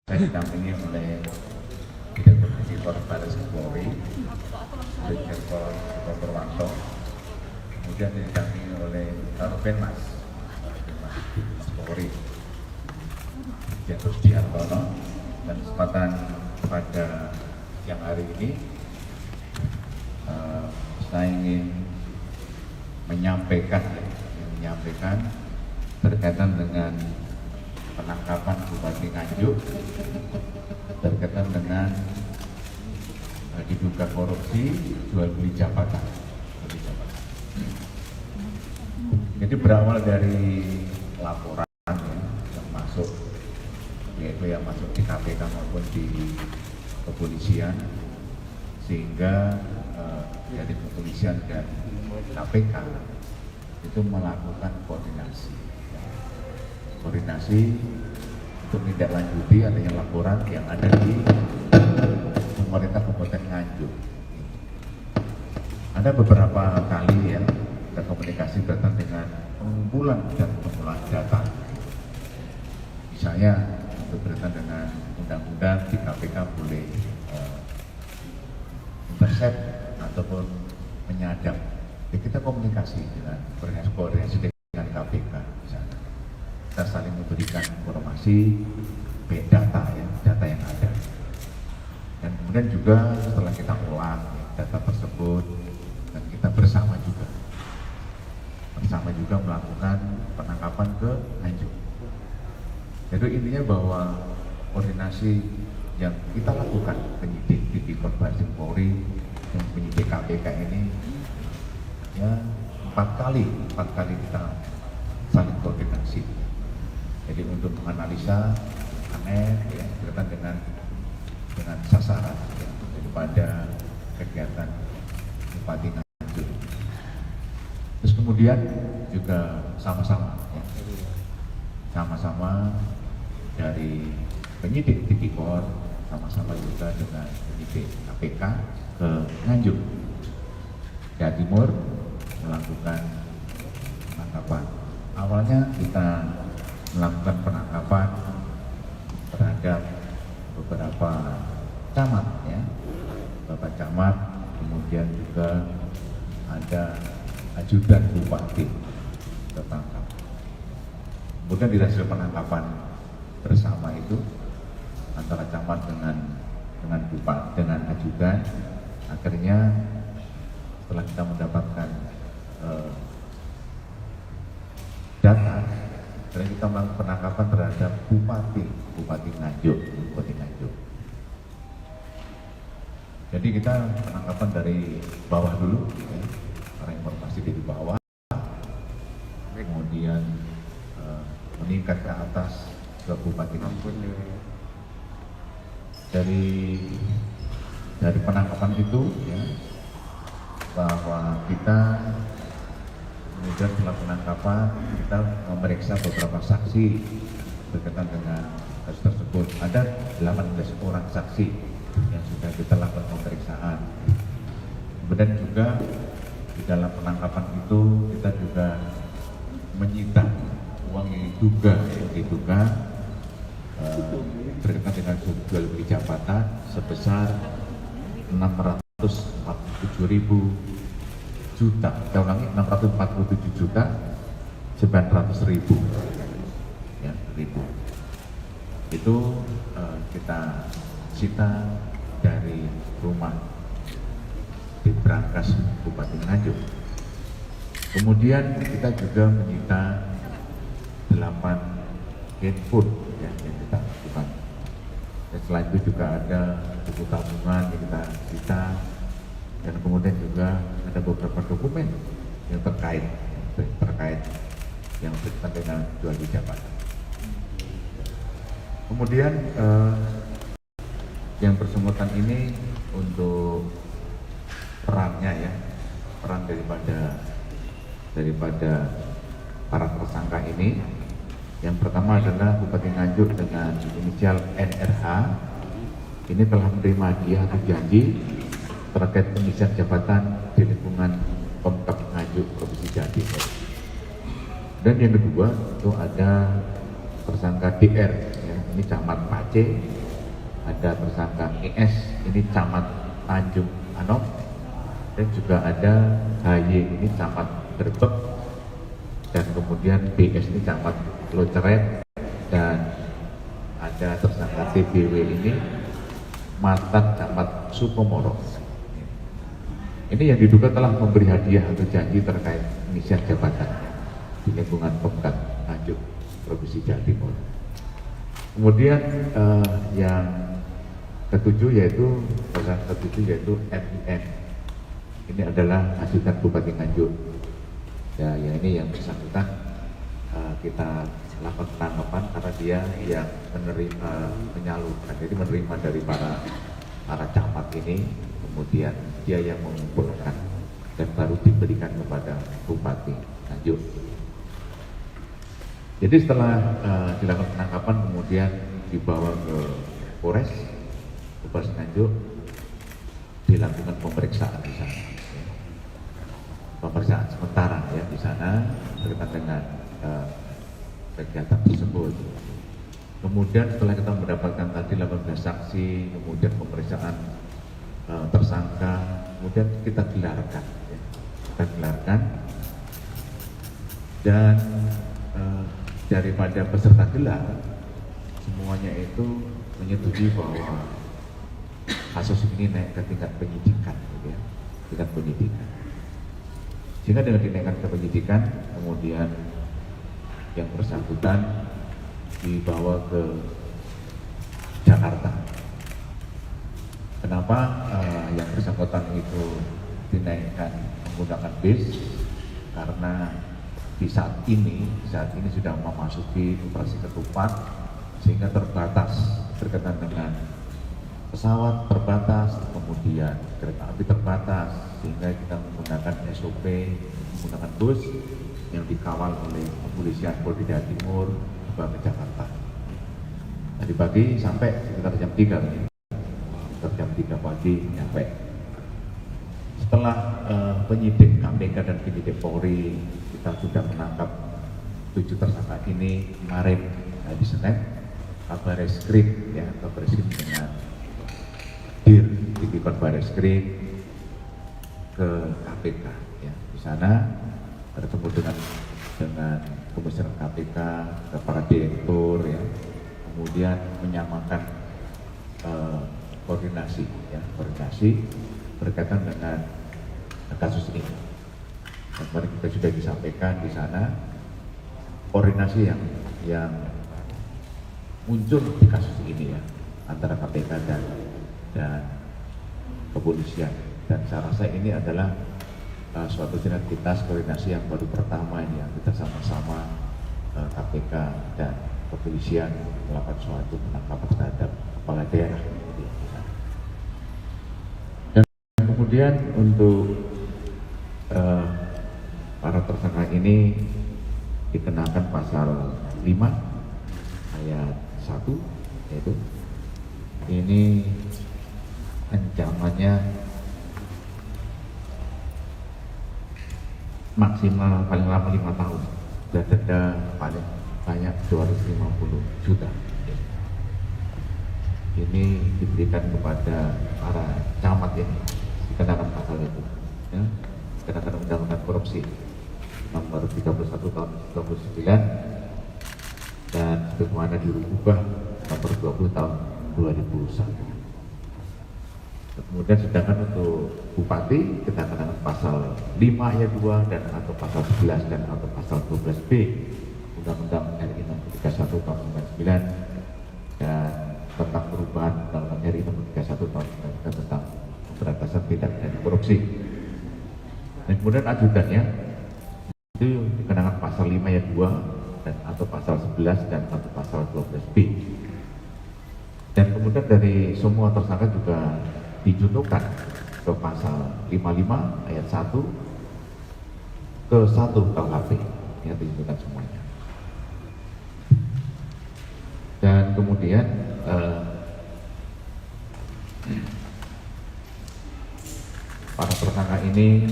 Saya didampingi oleh Direktur Tipikor Baris Polri, Direktur Purwanto, kemudian didampingi oleh Karopenmas Polri, Direktur Diartono, dan kesempatan pada siang hari ini saya ingin menyampaikan berkaitan dengan penangkapan Bupati Nganjuk berkaitan dengan diduga korupsi jual beli jabatan. Jadi berawal dari laporan yang masuk, yaitu yang masuk di KPK maupun di kepolisian, sehingga dari kepolisian dan KPK itu melakukan koordinasi untuk menindaklanjuti adanya laporan yang ada di pemerintah Kabupaten Nganjuk. Ada beberapa kali ya kita komunikasi berkaitan dengan pengumpulan dan pengumpulan data. Misalnya berkaitan dengan undang-undang di KPK boleh intercept ataupun menyadap. Ya, kita komunikasi dengan koordinasi dengan KPK misalnya. Kita saling memberikan informasi, data yang ada. Dan kemudian juga setelah kita ulang data tersebut, dan kita bersama juga melakukan penangkapan ke Nganjuk. Jadi intinya bahwa koordinasi yang kita lakukan penyidik Tipikor Baris Polri dan penyidik KPK ini ya 4 kali kita saling koordinasi. Jadi untuk menganalisa berkaitan dengan sasaran daripada kegiatan Bupati Nganjuk. Terus kemudian juga sama-sama dari penyidik Tipikor sama-sama juga dengan penyidik KPK ke Nganjuk, Jawa Timur melakukan penangkapan. Awalnya kita melakukan penangkapan terhadap beberapa camat beberapa camat, kemudian juga ada ajudan bupati tertangkap. Kemudian di hasil penangkapan bersama itu antara camat dengan bupati dengan ajudan, akhirnya setelah kita mendapatkan data, dan kita melakukan penangkapan terhadap Bupati Nganjuk. Jadi kita penangkapan dari bawah dulu, karena informasi dari bawah, kemudian meningkat ke atas ke Bupati Nganjuk. Dari penangkapan itu, bahwa kita kemudian setelah penangkapan kita memeriksa beberapa saksi berkaitan dengan kasus tersebut. Ada 18 orang saksi yang sudah kita lakukan pemeriksaan. Kemudian juga di dalam penangkapan itu kita juga menyita uang yang diduga berkaitan dengan jual beli jabatan sebesar 647.000 juta, kita ulangi 647.900.000 itu kita sita dari rumah di Brankas Bupati Nganjuk. Kemudian kita juga menyita 8 handphone yang kita lakukan. Dan selain itu juga ada buku tabungan yang kita sita, dan kemudian juga ada beberapa dokumen yang terkait yang berkaitan dengan jual beli jabatan. Kemudian yang bersangkutan ini untuk peran daripada para tersangka ini, yang pertama adalah Bupati Nganjuk dengan inisial NRH ini telah menerima hadiah atau janji terkait pengisian jabatan di lingkungan Pemkab Nganjuk Provinsi Jawa Timur. Dan yang kedua itu ada tersangka DR, ini camat Pace ada tersangka ES, ini camat Tanjung Anok, dan juga ada HY, ini camat Grebek, dan kemudian BS ini camat Loceret, dan ada tersangka TBW ini mantan camat Sukomoro. Ini yang diduga telah memberi hadiah atau janji terkait pengisian jabatan di lingkungan Pemkab Nganjuk, Provinsi Jawa Timur. Kemudian yang ketujuh yaitu MIN. Ini adalah ajudan Bupati Nganjuk. Ya, yang ini yang bersangkutan kita lakukan penangkapan karena dia yang menerima menyalurkan, jadi menerima dari para camat ini, kemudian dia yang mengumpulkan dan baru diberikan kepada Bupati Nganjuk. Jadi setelah dilakukan penangkapan, kemudian dibawa ke Polres Nganjuk, dilakukan pemeriksaan di sana, pemeriksaan sementara ya di sana berkaitan dengan kegiatan tersebut. Kemudian setelah kita mendapatkan tadi 18 saksi, kemudian pemeriksaan tersangka, kemudian kita gelarkan, ya. Kita gelarkan, dan daripada peserta gelar semuanya itu menyetujui bahwa kasus ini naik ke tingkat penyidikan, gitu ya, tingkat penyidikan. Sehingga dengan dinaikkan ke penyidikan, kemudian yang bersangkutan dibawa ke Jakarta. Kenapa yang bersangkutan itu dinaikkan menggunakan bis? Karena di saat ini sudah memasuki operasi ketupat, sehingga terbatas berkaitan dengan pesawat terbatas, kemudian kereta api terbatas, sehingga kita menggunakan SOP, menggunakan bus yang dikawal oleh kepolisian Polda Jawa Timur ke Jakarta. Tadi pagi sampai sekitar jam 3, sekitar jam 3 pagi nyampe. Setelah penyidik KPK dan penyidik Polri, kita sudah menangkap 7 tersangka ini kemarin di Senin, Kabareskrim ya, Kabareskrim dengan Dir titipan Bareskrim ke KPK ya. Di sana bertemu dengan Komisioner KPK, ke para direktur ya, kemudian menyamakan koordinasi berkaitan dengan kasus ini. Dan kemarin kita sudah disampaikan di sana koordinasi yang muncul di kasus ini ya, antara KPK dan kepolisian. Dan saya rasa ini adalah suatu sinergitas koordinasi yang baru pertama ini, yang kita sama-sama KPK dan kepolisian melakukan suatu penangkapan terhadap kepala daerah. Dan kemudian untuk para tersangka ini dikenakan pasal 5 ayat 1, yaitu ini ancamannya maksimal paling lama 5 tahun dan denda paling banyak 250 juta. Ini diberikan kepada para camat ini, dikenakan pasal itu ya, dikenakan undang-undang korupsi nomor 31 tahun 1999 dan bagaimana dirubah nomor 20 tahun 2001. Kemudian sedangkan untuk Bupati kita kenakan pasal 5 ayat 2 dan atau pasal 11 dan atau pasal 12B Undang-Undang RI nomor 31 tahun 99 dan tentang perubahan Undang-Undang RI nomor 31 tahun 99 tentang pemberantasan tindak pidana korupsi. Dan kemudian ajudannya itu dikenakan pasal 5 ayat 2 dan atau pasal 11 dan atau pasal 12B. Dan kemudian dari semua tersangka juga dijuntukan ke pasal 55 ayat 1 ke 1 KUHP yang dijuntukan semuanya. Dan kemudian para tersangka ini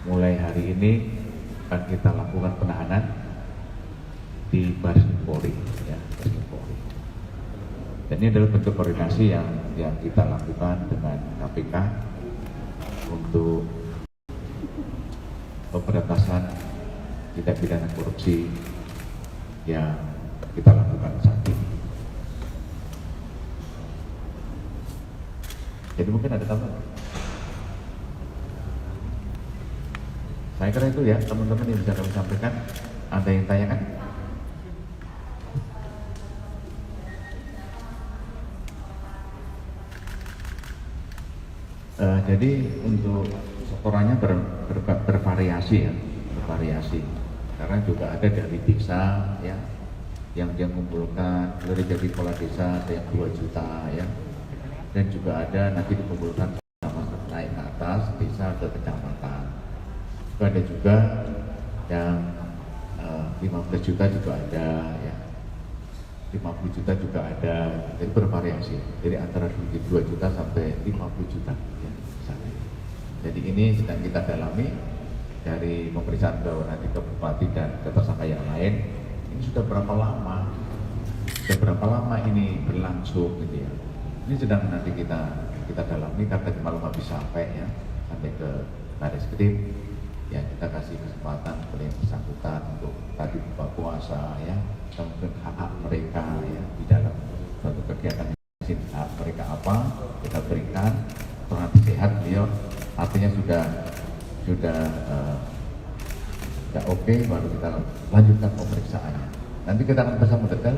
mulai hari ini akan kita lakukan penahanan di Baris Polri ya, Baris Polri. Dan ini adalah bentuk koordinasi yang kita lakukan dengan KPK untuk pemberantasan tindak pidana korupsi yang kita lakukan saat ini. Jadi mungkin ada tambahan. Saya kira itu ya teman-teman yang bisa kami sampaikan. Ada yang tanyakan? Jadi untuk setorannya bervariasi ya, bervariasi. Karena juga ada dari desa ya, yang dia mengumpulkan, dari pola desa ada yang 2 juta ya, dan juga ada nanti dikumpulkan sama naik ke atas desa ke kecamatan. Ada juga yang 15 juta juga ada ya, 50 juta juga ada, jadi bervariasi. Jadi antara 2 juta sampai 50 juta ya, misalnya. Jadi ini sedang kita dalami dari pemeriksaan ke nanti ke bupati dan ke tersangka yang lain. Ini sudah berapa lama? Sudah berapa lama ini berlangsung gitu ya? Ini sedang nanti kita dalami karena malam habis sampai ya, sampai ke Bareskrim. Ya kita kasih kesempatan kepada yang bersangkutan untuk tadi buka puasa ya, mungkin hak mereka ya di dalam suatu kegiatan hak mereka apa kita berikan. Nanti sehat beliau, artinya sudah oke, baru kita lanjutkan pemeriksaannya. Nanti kita akan bisa mendetail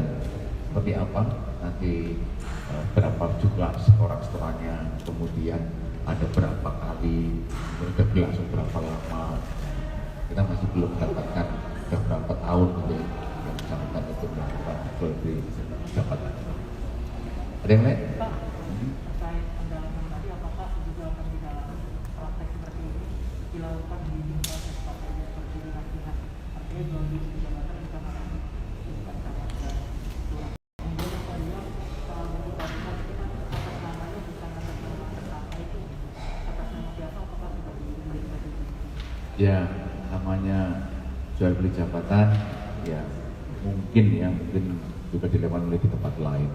seperti apa nanti, berapa jumlah setoran-setorannya, kemudian ada berapa kali, sudah berlangsung berapa lama. Kita masih belum mendapatkan sudah berapa tahun gitu yang bersangkutan untuk melakukan jual beli jabatan. Ada yang lain? Pak, terkait pendalaman tadi, apakah juga akan didalami praktek seperti ini dilakukan di proses partai seperti dilakukan? Artinya jual beli jabatan bisa mengalami bukan sama dan kurang. Kemudian saya soal membuka itu kan atas namanya bukan atas nama tersangka itu, atas nama siapa, apakah sudah diberikan itu? Ya, namanya jual beli jabatan ya mungkin juga dilakukan oleh di tempat lain.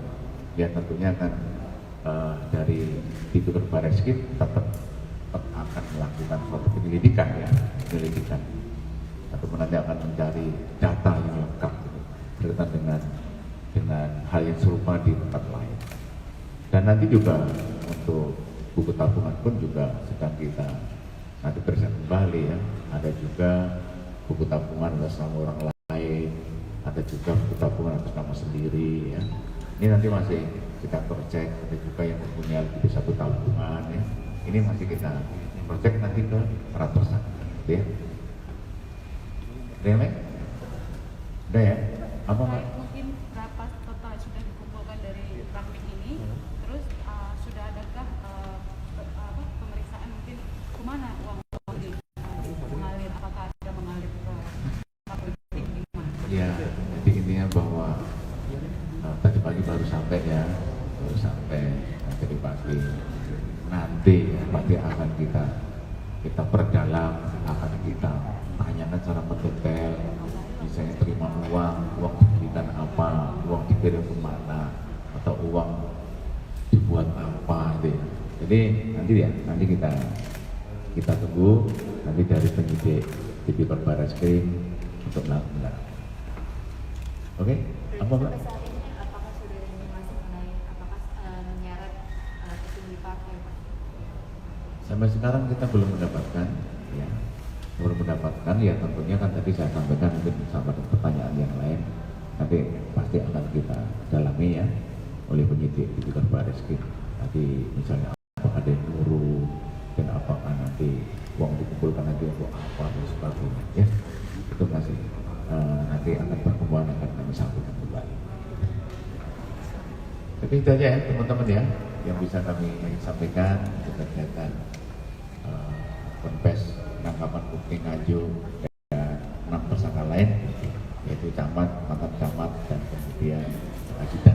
Ya tentunya kan dari Direktur Bareskrim tetap akan melakukan suatu penyelidikan ya, penyelidikan. Ataupun nanti akan mencari data yang lengkap gitu, berkaitan dengan hal yang serupa di tempat lain. Dan nanti juga untuk buku tabungan pun juga sedang kita nanti periksa kembali ya. Ada juga buku tabungan atas nama orang lain, ada juga buku tabungan atas nama sendiri ya. Ini nanti masih kita cross check, ada juga yang mempunyai lebih satu tabungan ya. Ini masih kita cross check nanti ke para tersangka ya. Ada yang lain? Udah ya? Apa Mbak? Mungkin berapa total sudah dikumpulkan dari praktik ini, terus sudah adakah pemeriksaan mungkin kemana uang mengalir, apakah ada mengalir ke politik gimana? Ya, jadi intinya bahwa tadi pagi baru sampai ya, tadi pagi nanti ya, pasti akan kita perdalam, akan kita tanyakan secara mendetail, misalnya terima uang diberikan apa, uang dikirim kemana, atau uang dibuat apa gitu ya. Jadi nanti kita tunggu nanti dari penyidik di Bareskrim untuk melakukan. Oke, apa Pak? Saat ini apakah sudah ada informasi mengenai apakah menyeret petinggi partai Pak? Sampai sekarang kita belum mendapatkan ya, tentunya kan tadi saya sampaikan mungkin sama pertanyaan yang lain nanti pasti akan kita dalami ya oleh penyidik di Bareskrim. Nanti misalnya apakah ada yang nyuruh dan apakah nanti uang dikumpulkan nanti untuk apa dan sebagainya ya, itu masih nanti akan perkembangan akan kami sampaikan kembali. Tapi itu aja ya teman-teman ya yang bisa kami sampaikan berkaitan konfes penangkapan Bukti Nganjuk dan 6 tersangka lain yaitu camat, mantan camat dan kemudian ajudan.